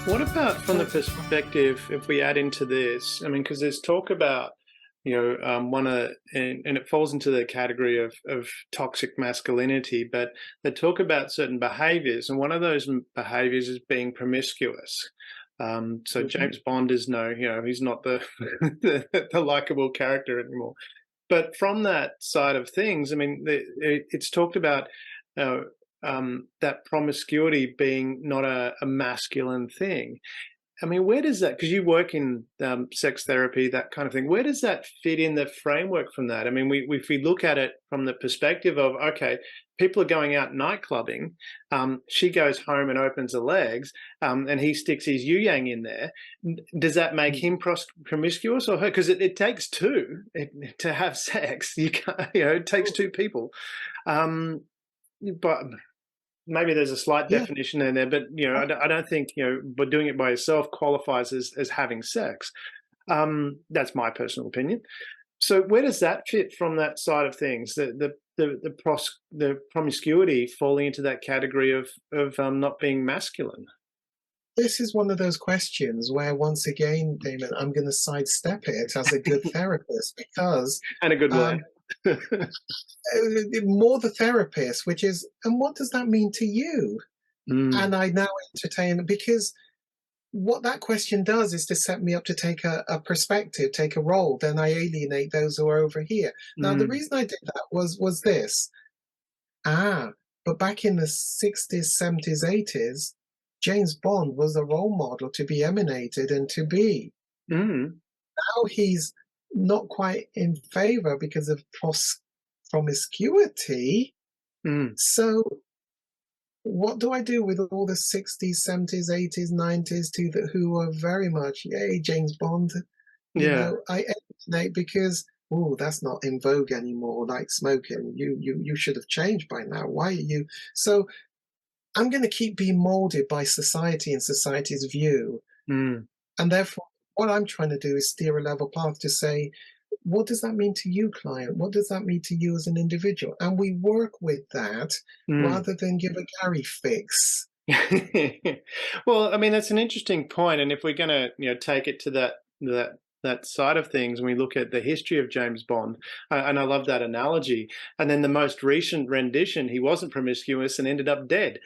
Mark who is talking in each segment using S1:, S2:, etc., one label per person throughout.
S1: What about from the perspective, if we add into this, I mean, because there's talk about, and it falls into the category of toxic masculinity, but they talk about certain behaviors, and one of those behaviors is being promiscuous. So
S2: Mhm.
S1: James Bond is he's not the the likable character anymore. But from that side of things, I mean, it's talked about uh, that promiscuity being not a masculine thing. I mean, where does that, because you work in sex therapy, that kind of thing, where does that fit in the framework from that? I mean, if we look at it from the perspective of, okay, people are going out night clubbing, she goes home and opens her legs, and he sticks his yu yang in there. Does that make him promiscuous or her? Because it takes two to have sex. You can't, it takes two people. Um, but maybe there's a slight
S2: Yeah,
S1: definition in there, but I don't think but doing it by yourself qualifies as having sex. That's my personal opinion. So where does that fit from that side of things? The promiscuity falling into that category of not being masculine
S2: this is one of those questions where, once again, Damon, I'm going to sidestep it as a good therapist because
S1: and a good way.
S2: um, more the therapist, which is, and what does that mean to you?
S1: Mm,
S2: And I now entertain because what that question does is to set me up to take a perspective, take a role. Then I alienate those who are over here. Now, the
S1: mm,
S2: reason I did that was this. Ah, but back in the 60s, 70s, 80s, James Bond was a role model to be emulated and to be.
S1: mm,
S2: Now he's not quite in favor because of promiscuity.
S1: mm.
S2: So what do I do with all the 60s, 70s, 80s, 90s who are very much, yay, James Bond?
S1: Yeah.
S2: I alienate because, oh, that's not in vogue anymore, like smoking. You should have changed by now. Why are you? So I'm going to keep being molded by society and society's view.
S1: Mm,
S2: And therefore, what I'm trying to do is steer a level path to say, what does that mean to you, client? What does that mean to you as an individual? And we work with that
S1: mm.
S2: rather than give a Gary fix.
S1: Well, I mean, that's an interesting point, and if we're going to, take it to that side of things, and we look at the history of James Bond, and I love that analogy. And then the most recent rendition, he wasn't promiscuous and ended up dead.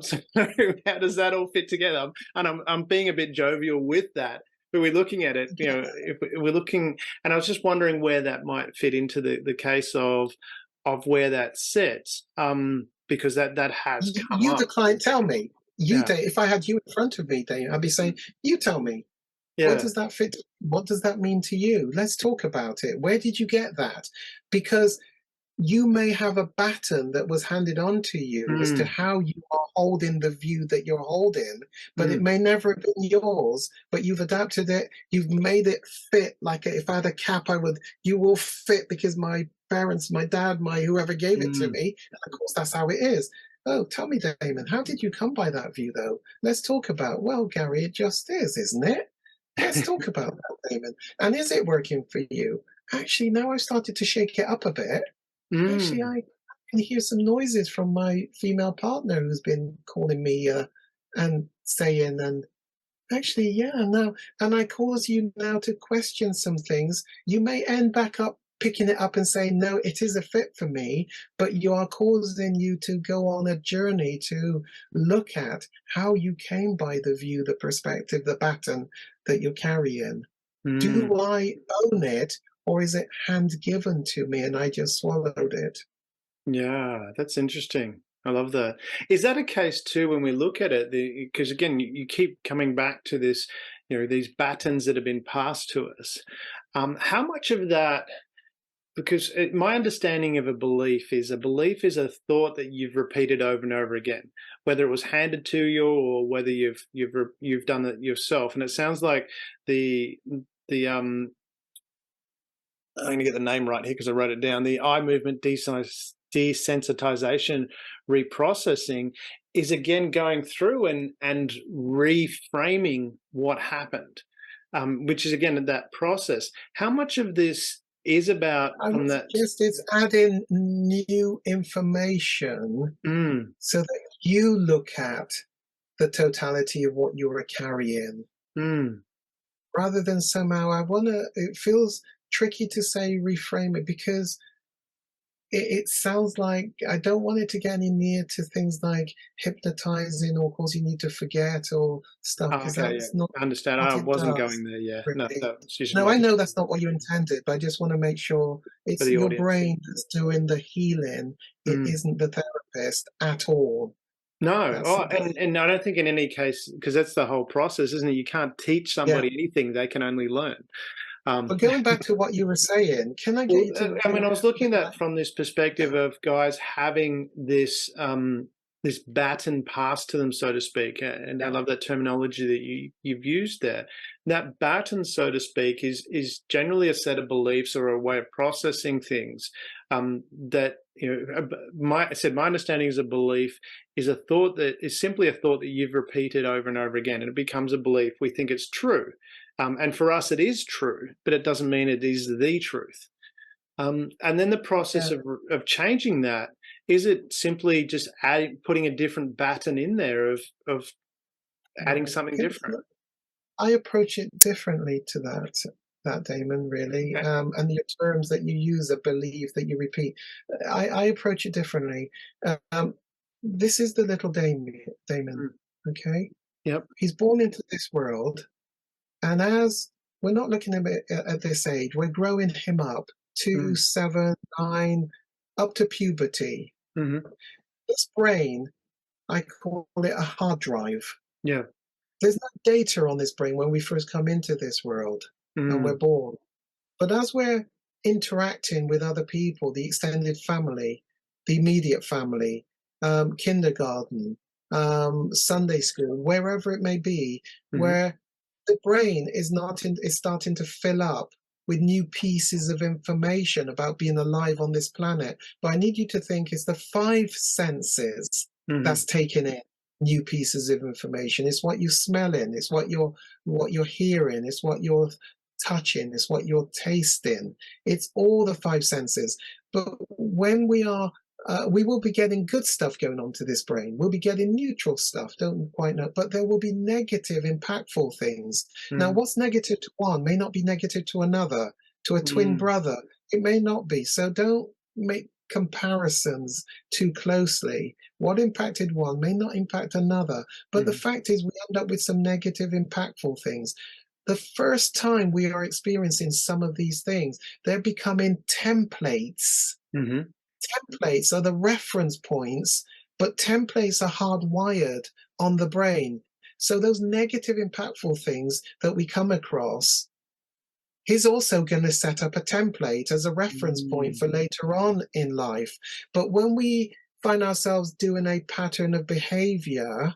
S1: So how does that all fit together? And I'm being a bit jovial with that. But we're looking at it, if we're looking, and I was just wondering where that might fit into the case of where that sits, because that has come
S2: You, the
S1: up.
S2: client, tell me.
S1: Yeah,
S2: If I had you in front of me, Dave, I'd be saying, you tell me. What
S1: yeah.
S2: does that fit? What does that mean to you? Let's talk about it. Where did you get that? Because you may have a baton that was handed on to you as to
S1: Mm,
S2: how you are holding the view that you're holding, but it
S1: mm,
S2: may never have been yours, but you've adapted it, you've made it fit. Like if I had a cap, you will fit because my parents, my dad, my whoever gave it to
S1: mm.
S2: me. And of course, that's how it is. Oh, tell me, Damon, how did you come by that view, though? Let's talk about, well, Gary, it just is, isn't it? Let's talk about that, Damon. And is it working for you? Actually, now I've started to shake it up a bit. Actually,
S1: Mm.
S2: I can hear some noises from my female partner who's been calling me and saying, and actually, yeah, now, and I cause you now to question some things. You may end back up picking it up and saying, no, it is a fit for me, but you are causing you to go on a journey to look at how you came by the view, the perspective, the baton that you're carrying.
S1: Mm.
S2: Do I own it, or is it hand given to me and I just swallowed it?
S1: Yeah, that's interesting. I love that. Is that a case too when we look at it? Because again, you keep coming back to this, these batons that have been passed to us. How much of that? Because my understanding of a belief is a thought that you've repeated over and over again, whether it was handed to you or whether you've done it yourself. And it sounds like the I'm going to get the name right here because I wrote it down. The eye movement desensitization reprocessing is again going through and reframing what happened, which is again that process. How much of this is about
S2: I
S1: from
S2: would
S1: that?
S2: suggest it's adding new information
S1: Mm,
S2: so that you look at the totality of what you're carrying.
S1: Mm.
S2: Rather than somehow, it feels tricky to say reframe it, because it sounds like I don't want it to get any near to things like hypnotizing or causing you to forget or stuff,
S1: Oh,
S2: because
S1: okay, yeah,
S2: that's not
S1: I understand.
S2: what
S1: I
S2: it
S1: wasn't
S2: does,
S1: going there. Yeah, no,
S2: really.
S1: that was just
S2: No,
S1: my
S2: I know that's not what you intended, but I just want to make sure
S1: for
S2: it's
S1: the
S2: your
S1: audience.
S2: brain that's doing the healing. It
S1: Mm.
S2: isn't the therapist at all.
S1: No,
S2: That's
S1: oh,
S2: that's
S1: and I don't think in any case, because that's the whole process, isn't it? You can't teach
S2: yeah.
S1: somebody anything; they can only learn.
S2: But going back to what you were saying, can I get
S1: Well,
S2: you to
S1: I
S2: repeat
S1: mean,
S2: that
S1: I was looking
S2: again?
S1: at from this perspective of guys having this this baton passed to them, so to speak, and I
S2: Yeah,
S1: love that terminology that you've used there. That baton, so to speak, is generally a set of beliefs or a way of processing things. That my understanding is a belief is a thought that is simply a thought that you've repeated over and over again, and it becomes a belief. We think it's true. And for us, it is true, but it doesn't mean it is the truth. And then the process
S2: yeah.
S1: of changing that, is it simply just putting a different baton in there of adding
S2: Right.
S1: something different?
S2: I approach it differently to that Damon, really.
S1: Okay.
S2: And your terms that you use, a belief that you repeat, I approach it differently. Um, this is the little Damon,
S1: Mm.
S2: okay?
S1: Yep.
S2: He's born into this world, and as we're not looking at it at this age, we're growing him up to
S1: Mm.
S2: 7, 9, up to puberty.
S1: Hmm.
S2: This brain, I call it a hard drive.
S1: Yeah.
S2: There's no data on this brain when we first come into this world and we're
S1: Mm.
S2: born. But as we're interacting with other people, the extended family, the immediate family, kindergarten, Sunday school, wherever it may be,
S1: Hmm.
S2: where the brain is starting to fill up with new pieces of information about being alive on this planet. But I need you to think it's the five senses
S1: Hmm.
S2: that's taking in new pieces of information. It's what you're smelling, it's what you're hearing, it's what you're touching, it's what you're tasting. It's all the five senses. But when we will be getting good stuff going on to this brain. We'll be getting neutral stuff, don't quite know, but there will be negative, impactful things. Now,
S1: Mm.
S2: what's negative to one may not be negative to another, to a twin
S1: Mm.
S2: brother. It may not be. So don't make comparisons too closely. What impacted one may not impact another. But the
S1: Mm.
S2: fact is, we end up with some negative, impactful things. The first time we are experiencing some of these things, they're becoming templates.
S1: Hmm.
S2: Templates are the reference points, but templates are hardwired on the brain. So those negative, impactful things that we come across, he's also going to set up a template as a reference point
S1: Mm.
S2: for later on in life. But when we find ourselves doing a pattern of behavior,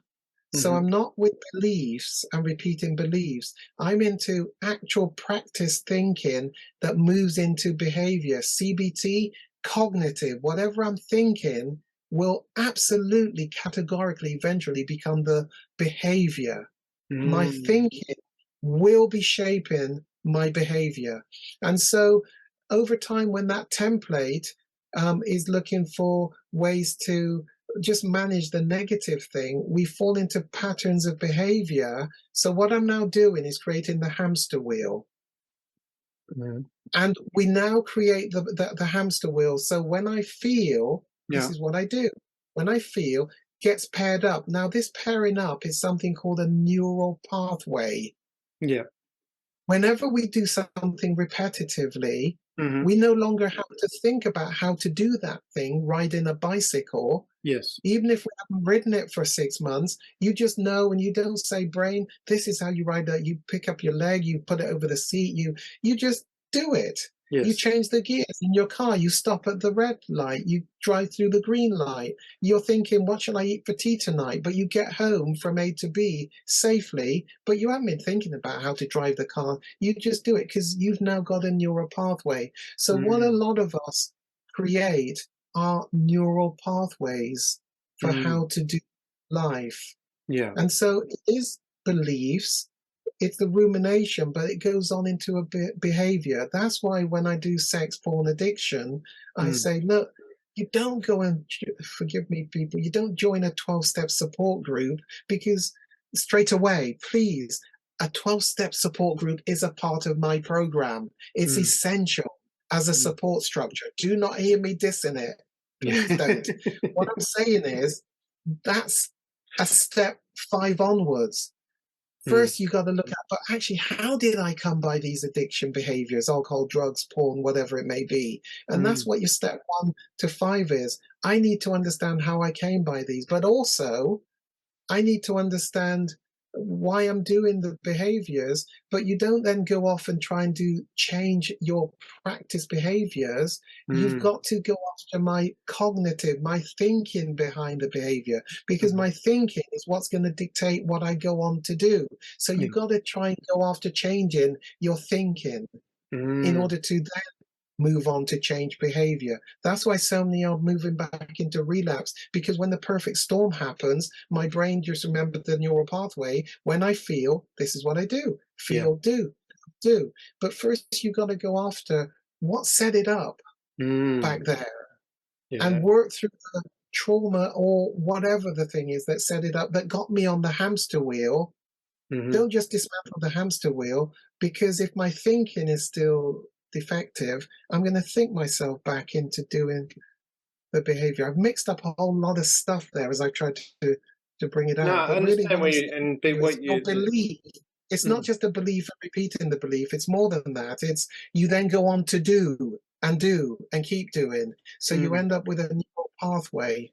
S2: so
S1: Hmm.
S2: I'm not with beliefs and repeating beliefs. I'm into actual practice thinking that moves into behavior. CBT, cognitive, whatever I'm thinking will absolutely categorically eventually become the behavior. My
S1: Mm.
S2: thinking will be shaping my behavior. And so over time, when that template is looking for ways to just manage the negative thing, we fall into patterns of behavior. So what I'm now doing is creating the hamster wheel.
S1: Mm.
S2: And we now create the hamster wheel. So when I feel, this
S1: Yeah.
S2: is what I do. When I feel, gets paired up. Now, this pairing up is something called a neural pathway.
S1: Yeah.
S2: Whenever we do something repetitively,
S1: Hmm.
S2: we no longer have to think about how to do that thing, riding a bicycle.
S1: Yes.
S2: Even if we haven't ridden it for 6 months, you just know, and you don't say, brain, this is how you ride that. You pick up your leg, you put it over the seat, you just do it. You
S1: Yes.
S2: change the gears in your car, you stop at the red light, you drive through the green light. You're thinking, what shall I eat for tea tonight? But you get home from A to B safely, but you haven't been thinking about how to drive the car. You just do it because you've now got a neural pathway. So what a
S1: Mm.
S2: lot of us create are neural pathways for
S1: Mm.
S2: how to do life.
S1: Yeah.
S2: And so it is beliefs, it's the rumination, but it goes on into a behavior. That's why when I do sex porn addiction, I
S1: Mm.
S2: say, look, you don't go and forgive me, people, you don't join a 12-step support group because straight away, please, a 12-step support group is a part of my program. It's
S1: Mm.
S2: essential as a
S1: Mm.
S2: support structure. Do not hear me dissing it.
S1: Yeah.
S2: Please don't. What I'm saying is that's a step 5 onwards.
S1: Mm.
S2: First, you got to look at, but actually, how did I come by these addiction behaviors, alcohol, drugs, porn, whatever it may be? And that's
S1: Mm.
S2: what your step 1 to 5 is. I need to understand how I came by these, but also I need to understand why I'm doing the behaviors, but you don't then go off and try and change your practice behaviors. You've
S1: Mm.
S2: got to go after my cognitive, my thinking behind the behavior, because
S1: Mm.
S2: my thinking is what's going to dictate what I go on to do. So you've got to try and go after changing your thinking in
S1: Mm.
S2: order to then move on to change behavior. That's why so many are moving back into relapse, because when the perfect storm happens, my brain just remembered the neural pathway. When I feel, this is what I do.
S1: Yeah.
S2: Feel, do. But first, you got to go after what set it up
S1: Mm.
S2: back there
S1: Yeah.
S2: and work through the trauma or whatever the thing is that set it up, that got me on the hamster wheel.
S1: Mhm.
S2: Don't just dismantle the hamster wheel, because if my thinking is still defective, I'm going to think myself back into doing the behavior. I've mixed up a whole lot of stuff there as I tried to bring it
S1: No,
S2: out.
S1: I
S2: But really,
S1: understand
S2: what
S1: where
S2: I'm
S1: you
S2: saying
S1: and
S2: to you is
S1: what
S2: your
S1: you
S2: belief. It's not
S1: mm.
S2: just a belief and repeating the belief. It's more than that. It's you then go on to do and keep doing. So you
S1: Mm.
S2: end up with a neural pathway